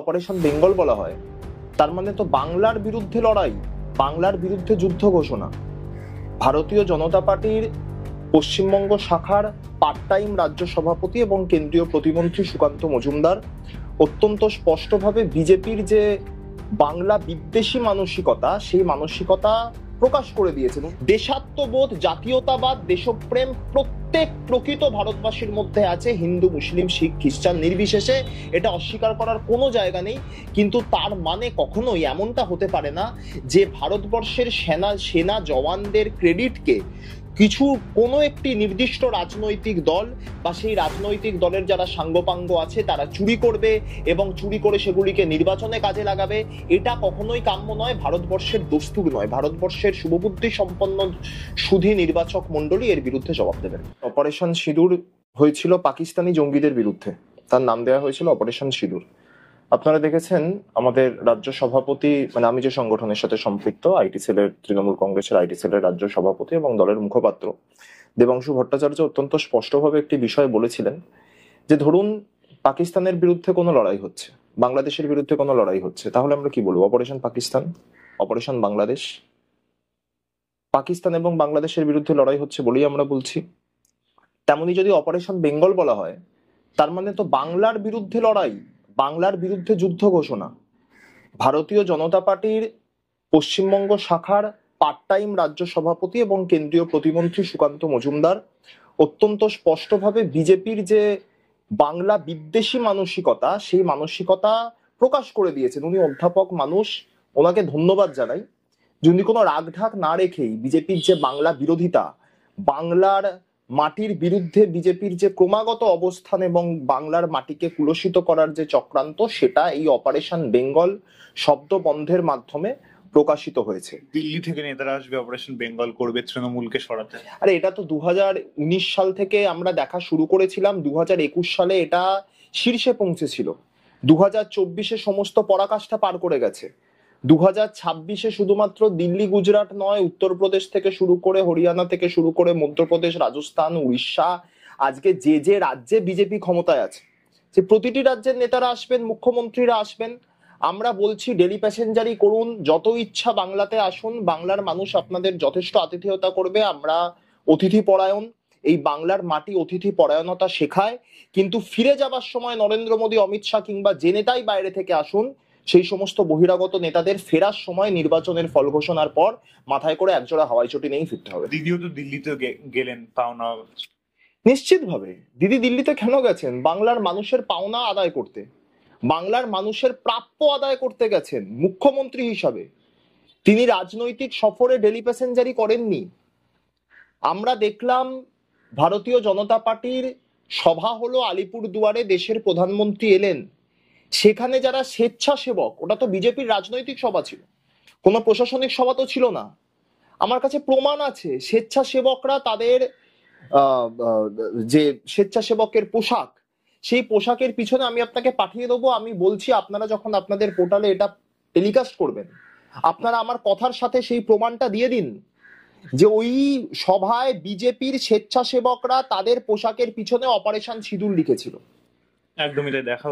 Operation Bengal বলা হয়, তার মানে তো বাংলার বিরুদ্ধে লড়াই, বাংলার বিরুদ্ধে যুদ্ধ ঘোষণা। ভারতীয় জনতা পার্টির পশ্চিমবঙ্গ শাখার পার্ট টাইম রাজ্য সভাপতি এবং কেন্দ্রীয় প্রতিমন্ত্রী সুকান্ত মজুমদার অত্যন্ত স্পষ্টভাবে বিজেপির যে বাংলা বিদ্বেষী মানসিকতা, সেই মানসিকতা প্রকাশ করে দিয়েছেন। দেশাত্মবোধ, জাতীয়তাবাদ, দেশপ্রেম প্রত্যেক প্রকৃত ভারতবাসীর মধ্যে আছে, হিন্দু, মুসলিম, শিখ, খ্রিস্টান নির্বিশেষে, এটা অস্বীকার করার কোনো জায়গা নেই। কিন্তু তার মানে কখনোই এমনটা হতে পারে না যে ভারতবর্ষের সেনা জওয়ানদের ক্রেডিটকে কোনো একটি নির্দিষ্ট রাজনৈতিক দল বা সেই রাজনৈতিক দলের যারা সাঙ্গপাঙ্গ আছে তারা চুরি করবে এবং চুরি করে সেগুলিকে নির্বাচনে কাজে লাগাবে। এটা কখনোই কাম্য নয়, ভারতবর্ষের দস্তুর নয়। ভারতবর্ষের শুভবুদ্ধি সম্পন্ন সুধী নির্বাচক মন্ডলী এর বিরুদ্ধে জবাব দেবেন। অপারেশন সিঁদুর হয়েছিল পাকিস্তানি জঙ্গিদের বিরুদ্ধে, তার নাম দেওয়া হয়েছিল অপারেশন সিঁদুর। আপনারা দেখেছেন আমাদের রাজ্য সভাপতি, মানে আমি যে সংগঠনের সাথে সম্পৃক্ত আইটি সেলের, তৃণমূল কংগ্রেসের আইটি সেলের রাজ্য সভাপতি এবং দলের মুখপাত্র দেবাংশু ভট্টাচার্য অত্যন্ত স্পষ্টভাবে একটি বিষয় বলেছিলেন যে ধরুন পাকিস্তানের বিরুদ্ধে কোনো লড়াই হচ্ছে, বাংলাদেশের বিরুদ্ধে কোনো লড়াই হচ্ছে, তাহলে আমরা কি বলবো? Operation Pakistan, operation Bangladesh. পাকিস্তান এবং বাংলাদেশের বিরুদ্ধে লড়াই হচ্ছে বলেই আমরা বলছি। তেমনি যদি অপারেশন বেঙ্গল বলা হয়, তার মানে তো বাংলার বিরুদ্ধে লড়াই, বাংলার বিরুদ্ধে যুদ্ধ ঘোষণা। ভারতীয় জনতা পার্টির পশ্চিমবঙ্গ শাখার পার্ট টাইম রাজ্য সভাপতি এবং কেন্দ্রীয় প্রতিমন্ত্রী সুকান্ত মজুমদার অত্যন্ত স্পষ্টভাবে বিজেপির যে বাংলা বিদ্বেষী মানসিকতা, সেই মানসিকতা প্রকাশ করে দিয়েছেন। উনি অধ্যাপক মানুষ, ওনাকে ধন্যবাদ জানাই। যদি কোনো রাগঢাক না রেখেই বিজেপির যে বাংলা বিরোধিতা, বাংলার মাটির বিরুদ্ধে বিজেপির যে ক্রমাগত অবস্থান এবং বাংলার মাটিকে কুলসিত করার যে চক্রান্ত, সেটা এই অপারেশন বেঙ্গল শব্দ বন্ধের মাধ্যমে প্রকাশিত হয়েছে। দিল্লি থেকে নেতারা আসবে, অপারেশন বেঙ্গল করবে তৃণমূলকে সরাতে। আরে এটা তো 2019 সাল থেকে আমরা দেখা শুরু করেছিলাম, 2021 সালে এটা শীর্ষে পৌঁছেছিল, 2024-এ সমস্ত পরাকাষ্ঠা পার করে গেছে, 2026-এ শুধুমাত্র দিল্লি গুজরাট নয়, উত্তরপ্রদেশ থেকে শুরু করে, হরিয়ানা থেকে শুরু করে, মধ্যপ্রদেশ, রাজস্থান, উড়িষ্যা, আজকে যে যে রাজ্যে বিজেপি ক্ষমতায় আছে, যে প্রতিটি রাজ্যের নেতারা আসবেন, মুখ্যমন্ত্রীরা আসবেন। আমরা বলছি ডেলি প্যাসেঞ্জারই করুন, যত ইচ্ছা বাংলাতে আসুন, বাংলার মানুষ আপনাদের যথেষ্ট আতিথেয়তা করবে। আমরা অতিথি পরায়ণ, এই বাংলার মাটি অতিথি পরায়ণতা শেখায়। কিন্তু ফিরে যাবার সময় নরেন্দ্র মোদী, অমিত শাহ কিংবা যে নেতাই বাইরে থেকে আসুন, সেই সমস্ত বহিরাগত নেতাদের ফেরার সময় নির্বাচনের ফল ঘোষণার পর মাথায় করে একজোড়া হাওয়াই চটি নিয়েই ফিরতে হবে। দিদিও তো দিল্লিতে গেলেন পাওনা। নিশ্চিতভাবে দিদি দিল্লিতে কেন গেছেন? বাংলার মানুষের পাওনা আদায় করতে, বাংলার মানুষের প্রাপ্য আদায় করতে গেছেন মুখ্যমন্ত্রী হিসাবে। তিনি রাজনৈতিক সফরে ডেলি প্যাসেঞ্জারি করেননি। আমরা দেখলাম ভারতীয় জনতা পার্টির সভা হলো আলিপুরদুয়ারে, দেশের প্রধানমন্ত্রী এলেন, সেখানে যারা স্বেচ্ছাসেবক, ওটা তো বিজেপির রাজনৈতিক সভা ছিল, কোনো প্রশাসনিক সভা তো ছিল না। আমার কাছে প্রমাণ আছে, স্বেচ্ছাসেবকরা তাদের যে স্বেচ্ছাসেবকের পোশাক, সেই পোশাকের পিছনে আমি আপনাকে পাঠিয়ে দেবো। আমি বলছি, আপনারা যখন আপনাদের পোর্টালে এটা টেলিকাস্ট করবেন, আপনারা আমার কথার সাথে সেই প্রমাণটা দিয়ে দিন যে ওই সভায় বিজেপির স্বেচ্ছাসেবকরা তাদের পোশাকের পিছনে অপারেশন সিঁদুর লিখেছিল। একদমই তাই দেখা।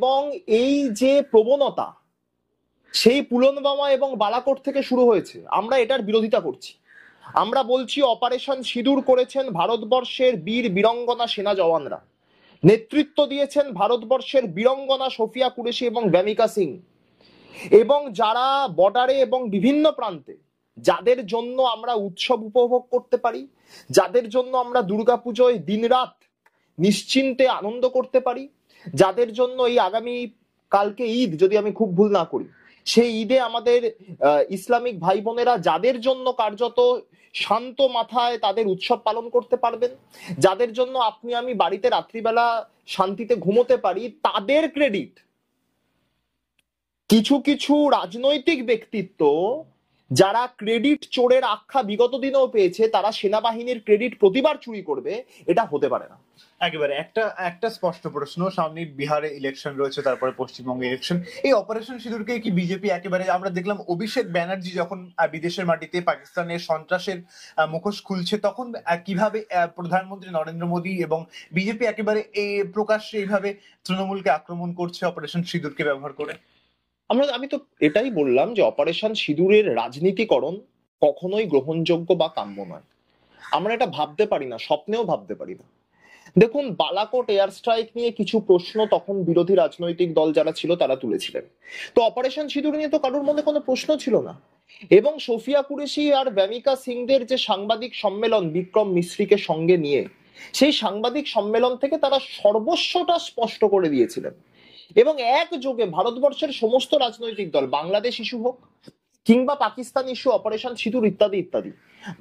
এবং এই যে প্রবণতা, সেই পুলওয়ামা এবং বালাকোট থেকে শুরু হয়েছে। আমরা এটার বিরোধিতা করছি। আমরা বলছি অপারেশন সিঁদুর করেছেন ভারতবর্ষের বীর বীরাঙ্গনা সেনা জওয়ানরা, নেতৃত্ব দিয়েছেন ভারতবর্ষের বীরাঙ্গনা সোফিয়া কুরেশি এবং ভ্যামিকা সিং, এবং যারা বর্ডারে এবং বিভিন্ন প্রান্তে, যাদের জন্য আমরা উৎসব উপভোগ করতে পারি, যাদের জন্য আমরা দুর্গাপুজোয় দিনরাত নিশ্চিন্তে আনন্দ করতে পারি, যাদের জন্য এই আগামী কালকে ঈদ, যদি আমি খুব ভুল না করি, সেই ঈদে আমাদের ইসলামিক ভাই বোনেরা যাদের জন্য কার্যত শান্ত মাথায় তাদের উৎসব পালন করতে পারবেন, যাদের জন্য আপনি আমি বাড়িতে রাত্রিবেলা শান্তিতে ঘুমোতে পারি, তাদের ক্রেডিট কিছু কিছু রাজনৈতিক ব্যক্তিত্ব, যারা ক্রেডিট চোরের আখ্যা বিগত দিনেও পেয়েছে, তারা সেনাবাহিনীর ক্রেডিট প্রতিবার চুরি করবে, এটা হতে পারে না। একেবারে একটা একটা স্পষ্ট প্রশ্ন, সামনে বিহারে ইলেকশন রয়েছে, তারপরে পশ্চিমবঙ্গে ইলেকশন। এই অপারেশন সিঁদুরকে কি বিজেপি একেবারে, আমরা দেখলাম অভিষেক ব্যানার্জি যখন বিদেশের মাটিতে পাকিস্তানের সন্ত্রাসের মুখোশ খুলছে, তখন কিভাবে প্রধানমন্ত্রী নরেন্দ্র মোদী এবং বিজেপি একেবারে প্রকাশ্যে এইভাবে তৃণমূলকে আক্রমণ করছে অপারেশন সিঁদুরকে ব্যবহার করে। আমি তো এটাই বললাম যে অপারেশন সিঁদুরের রাজনীতিকরণ কখনোই গ্রহণযোগ্য বা কাম্য নয়। আমরা এটা ভাবতে পারি না, স্বপ্নেও ভাবতে পারি না। দেখুন, বালাকোট এয়ার স্ট্রাইক নিয়ে কিছু প্রশ্ন তখন বিরোধী রাজনৈতিক দল যারা ছিল তারা তুলেছিলেন, তো অপারেশন সিঁদুর নিয়ে তো কারোর মধ্যে কোনো প্রশ্ন ছিল না। এবং সোফিয়া কুরেশি আর ব্যামিকা সিংদের যে সাংবাদিক সম্মেলন বিক্রম মিশ্রিকে সঙ্গে নিয়ে, সেই সাংবাদিক সম্মেলন থেকে তারা সর্বস্বটা স্পষ্ট করে দিয়েছিলেন। এবং একযোগে ভারতবর্ষের সমস্ত রাজনৈতিক দল, বাংলাদেশ ইস্যু হোক কিংবা পাকিস্তান ইস্যু, অপারেশন সিঁদুর ইত্যাদি ইত্যাদি,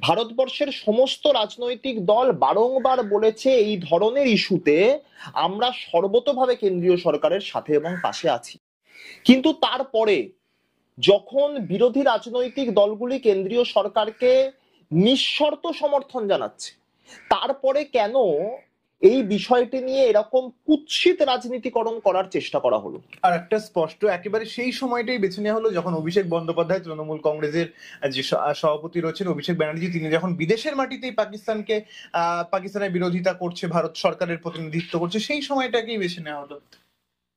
ভারতবর্ষের সমস্ত রাজনৈতিক দল বারংবার বলেছে এই ধরনের ইস্যুতে আমরা সর্বতোভাবে কেন্দ্রীয় সরকারের সাথে এবং পাশে আছি। কিন্তু তারপরে যখন বিরোধী রাজনৈতিক দলগুলি কেন্দ্রীয় সরকারকে নিঃশর্ত সমর্থন জানাচ্ছে, তারপরে কেন এই বিষয়টি নিয়ে এরকম কুৎসিত রাজনীতিকরণ করার চেষ্টা করা হলো? আর একটা স্পষ্ট একেবারে সেই সময়টাই বেছে নেওয়া হলো যখন অভিষেক বন্দ্যোপাধ্যায়, তৃণমূল কংগ্রেসের যে সভাপতি রয়েছেন অভিষেক ব্যানার্জি, তিনি যখন বিদেশের মাটিতেই পাকিস্তানের বিরোধিতা করছে, ভারত সরকারের প্রতিনিধিত্ব করছে, সেই সময়টাকেই বেছে নেওয়া হলো।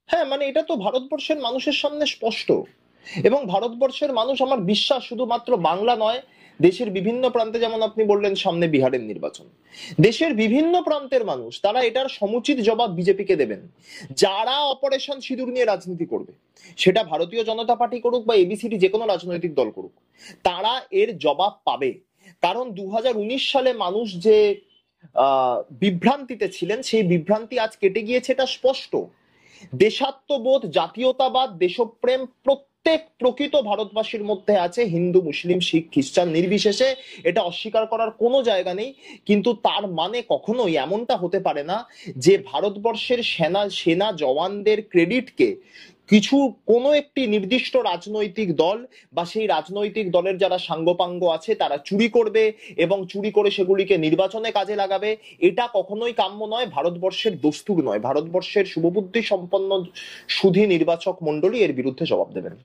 হ্যাঁ, মানে এটা তো ভারতবর্ষের মানুষের সামনে স্পষ্ট। এবং ভারতবর্ষের মানুষ, আমার বিশ্বাস, শুধুমাত্র বাংলা নয়, দেশের বিভিন্ন প্রান্তে, যেমন আপনি বললেন সামনে বিহারের নির্বাচন, দেশের বিভিন্ন প্রান্তের মানুষ তারা এটার সমুচিত জবাব বিজেপিকে দেবেন। যারা অপারেশন সিঁদুর নিয়ে রাজনীতি করবে, সেটা ভারতীয় জনতা পার্টি করুক বা এবিসিডি যে কোনো রাজনৈতিক দল করুক, তারা এর জবাব পাবে। কারণ 2019 সালে মানুষ যে বিভ্রান্তিতে ছিলেন, সেই বিভ্রান্তি আজ কেটে গিয়েছে, এটা স্পষ্ট। দেশাত্মবোধ, জাতীয়তাবাদ, দেশপ্রেম প্রত্যেক প্রকৃত ভারতবাসীর মধ্যে আছে, হিন্দু, মুসলিম, শিখ, খ্রিস্টান নির্বিশেষে, এটা অস্বীকার করার কোনো জায়গা নেই। কিন্তু তার মানে কখনোই এমনটা হতে পারে না যে ভারতবর্ষের সেনা জওয়ানদের ক্রেডিটকে কোনো একটি নির্দিষ্ট রাজনৈতিক দল বা সেই রাজনৈতিক দলের যারা সাঙ্গপাঙ্গ আছে তারা চুরি করবে এবং চুরি করে সেগুলিকে নির্বাচনে কাজে লাগাবে। এটা কখনোই কাম্য নয়, ভারতবর্ষের দস্তুর নয়। ভারতবর্ষের শুভবুদ্ধি সম্পন্ন সুধী নির্বাচক মন্ডলী এর বিরুদ্ধে জবাব দেবেন।